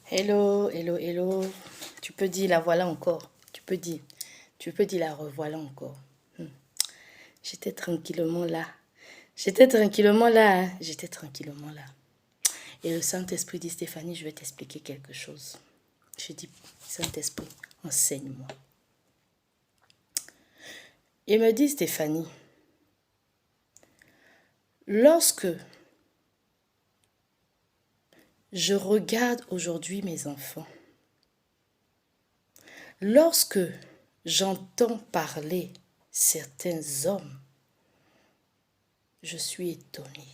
Hello, hello, hello. Tu peux dire la voilà encore. Tu peux dire la revoilà encore. J'étais tranquillement là. J'étais tranquillement là. Et le Saint-Esprit dit, Stéphanie, je vais t'expliquer quelque chose. Je dis, Saint-Esprit, enseigne-moi. Il me dit, Stéphanie, lorsque je regarde aujourd'hui mes enfants, lorsque j'entends parler certains hommes, je suis étonnée.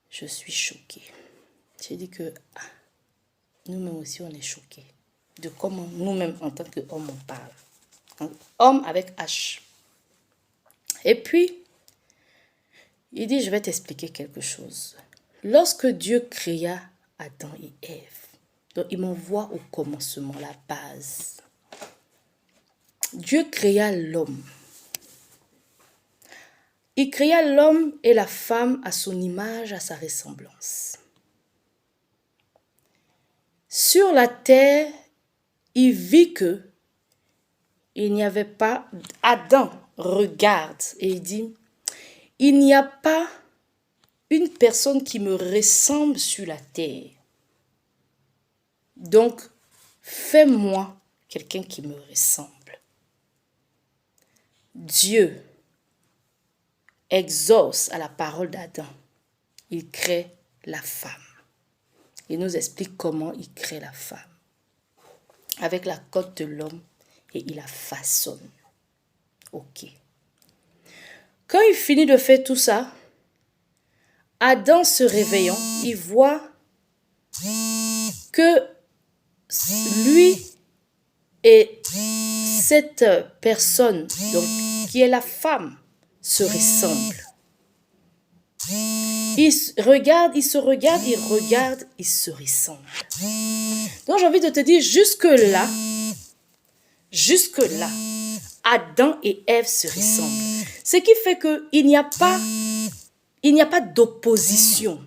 Je suis choquée. J'ai dit que nous-mêmes aussi, on est choqués de comment nous-mêmes, en tant qu'hommes, on parle. Homme avec H. Et puis, il dit, je vais t'expliquer quelque chose. Lorsque Dieu créa Adam et Ève, donc il m'envoie au commencement, la base. Dieu créa l'homme. Il créa l'homme et la femme à son image, à sa ressemblance. Sur la terre, il vit que il n'y avait pas... Adam regarde et il dit, il n'y a pas une personne qui me ressemble sur la terre. Donc, fais-moi quelqu'un qui me ressemble. Dieu exauce à la parole d'Adam. Il crée la femme. Il nous explique comment il crée la femme. Avec la côte de l'homme et il la façonne. Ok. Quand il finit de faire tout ça, Adam se réveillant, il voit que lui et cette personne, donc, qui est la femme, se ressemblent. Il se regarde, il se ressemble. Donc j'ai envie de te dire, jusque-là, Adam et Ève se ressemblent. Ce qui fait qu'il n'y a pas d'opposition.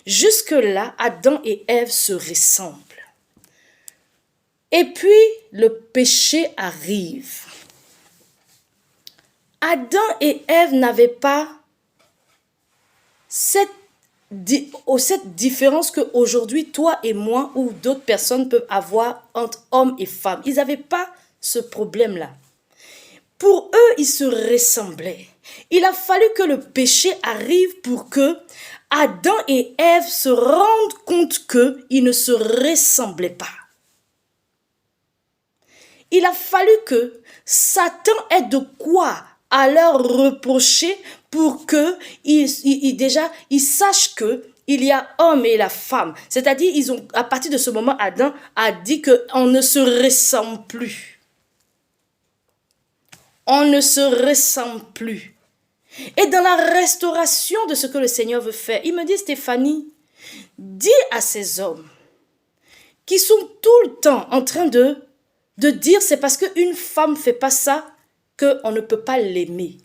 Jusque-là, Adam et Ève se ressemblent. Et puis, le péché arrive. Adam et Ève n'avaient pas cette différence qu'aujourd'hui, toi et moi, ou d'autres personnes peuvent avoir entre hommes et femmes. Ils n'avaient pas ce problème-là. Pour eux, ils se ressemblaient. Il a fallu que le péché arrive pour que Adam et Ève se rendent compte qu'ils ne se ressemblaient pas. Il a fallu que Satan ait de quoi à leur reprocher pour qu'ils sachent qu'il y a homme et la femme. C'est-à-dire, à partir de ce moment, Adam a dit qu'on ne se ressemble plus. On ne se ressemble plus. Et dans la restauration de ce que le Seigneur veut faire, il me dit, Stéphanie, dis à ces hommes qui sont tout le temps en train de dire c'est parce qu'une femme ne fait pas ça qu'on ne peut pas l'aimer.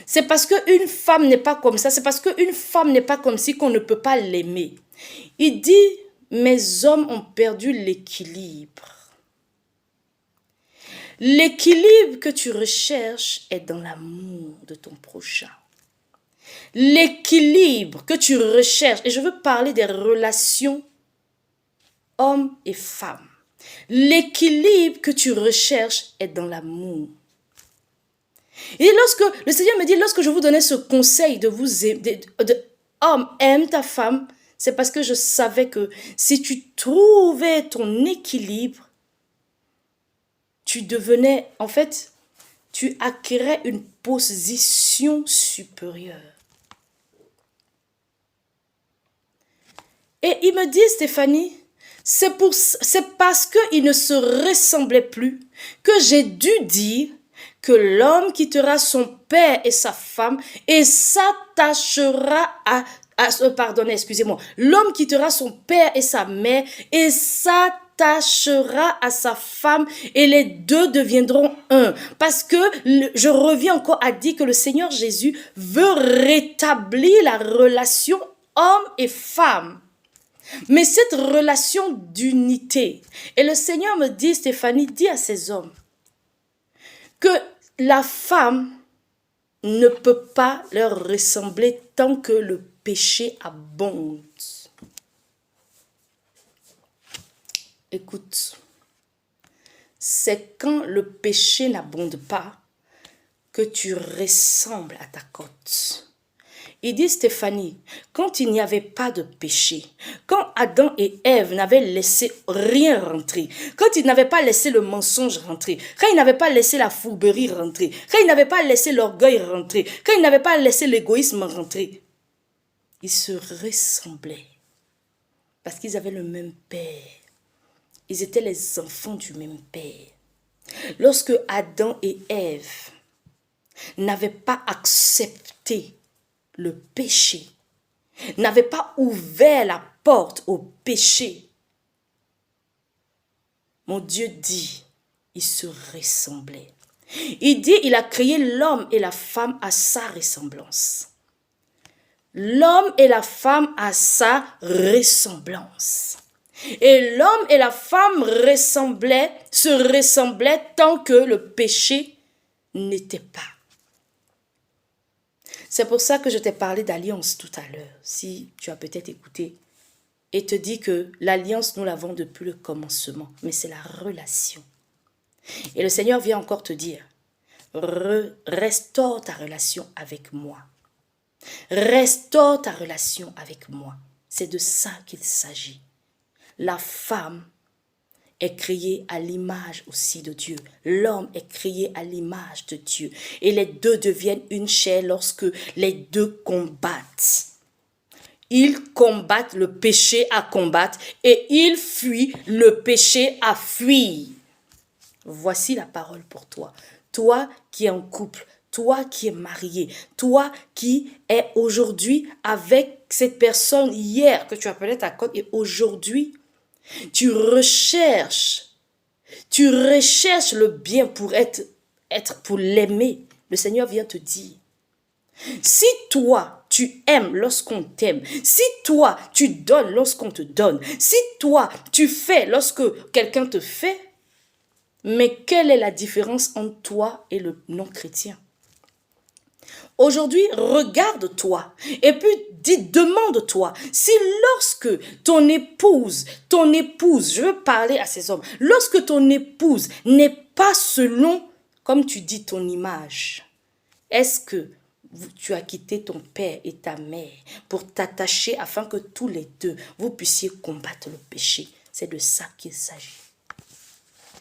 C'est parce qu'une femme n'est pas comme ça, c'est parce qu'une femme n'est pas comme ci qu'on ne peut pas l'aimer. Il dit, mes hommes ont perdu l'équilibre. L'équilibre que tu recherches est dans l'amour de ton prochain. L'équilibre que tu recherches, et je veux parler des relations hommes et femmes. L'équilibre que tu recherches est dans l'amour. Et lorsque le Seigneur me dit, lorsque je vous donnais ce conseil de vous aimer, homme, aime ta femme, c'est parce que je savais que si tu trouvais ton équilibre, tu devenais, en fait, tu acquérais une position supérieure. Et il me dit, Stéphanie, c'est parce qu'il ne se ressemblait plus que j'ai dû dire que l'homme quittera son père et sa femme et s'attachera l'homme quittera son père et sa mère et s'attachera à sa femme et les deux deviendront un. Parce que je reviens encore à dire que le Seigneur Jésus veut rétablir la relation homme et femme. Mais cette relation d'unité, et le Seigneur me dit, Stéphanie, dis à ces hommes que la femme ne peut pas leur ressembler tant que le péché abonde. Écoute, c'est quand le péché n'abonde pas que tu ressembles à ta côte. Il dit, Stéphanie, quand il n'y avait pas de péché, quand Adam et Ève n'avaient laissé rien rentrer, quand ils n'avaient pas laissé le mensonge rentrer, quand ils n'avaient pas laissé la fourberie rentrer, quand ils n'avaient pas laissé l'orgueil rentrer, quand ils n'avaient pas laissé l'égoïsme rentrer, ils se ressemblaient parce qu'ils avaient le même père. Ils étaient les enfants du même père. Lorsque Adam et Ève n'avaient pas accepté le péché, n'avaient pas ouvert la porte au péché, mon Dieu dit, ils se ressemblaient. Il dit, il a créé l'homme et la femme à sa ressemblance. L'homme et la femme à sa ressemblance. Et l'homme et la femme se ressemblaient tant que le péché n'était pas. C'est pour ça que je t'ai parlé d'alliance tout à l'heure, si tu as peut-être écouté, et te dis que l'alliance, nous l'avons depuis le commencement, mais c'est la relation. Et le Seigneur vient encore te dire, restaure ta relation avec moi. Restaure ta relation avec moi. C'est de ça qu'il s'agit. La femme est créée à l'image aussi de Dieu. L'homme est créé à l'image de Dieu. Et les deux deviennent une chair lorsque les deux combattent. Ils combattent le péché à combattre et ils fuient le péché à fuir. Voici la parole pour toi. Toi qui es en couple, toi qui es marié, toi qui es aujourd'hui avec cette personne hier que tu appelais ta côte et aujourd'hui, tu recherches le bien pour pour l'aimer. Le Seigneur vient te dire, si toi, tu aimes lorsqu'on t'aime, si toi, tu donnes lorsqu'on te donne, si toi, tu fais lorsque quelqu'un te fait, mais quelle est la différence entre toi et le non-chrétien? Aujourd'hui, regarde-toi et puis demande-toi si lorsque ton épouse, je veux parler à ces hommes, lorsque ton épouse n'est pas selon, comme tu dis, ton image, est-ce que tu as quitté ton père et ta mère pour t'attacher afin que tous les deux, vous puissiez combattre le péché? C'est de ça qu'il s'agit.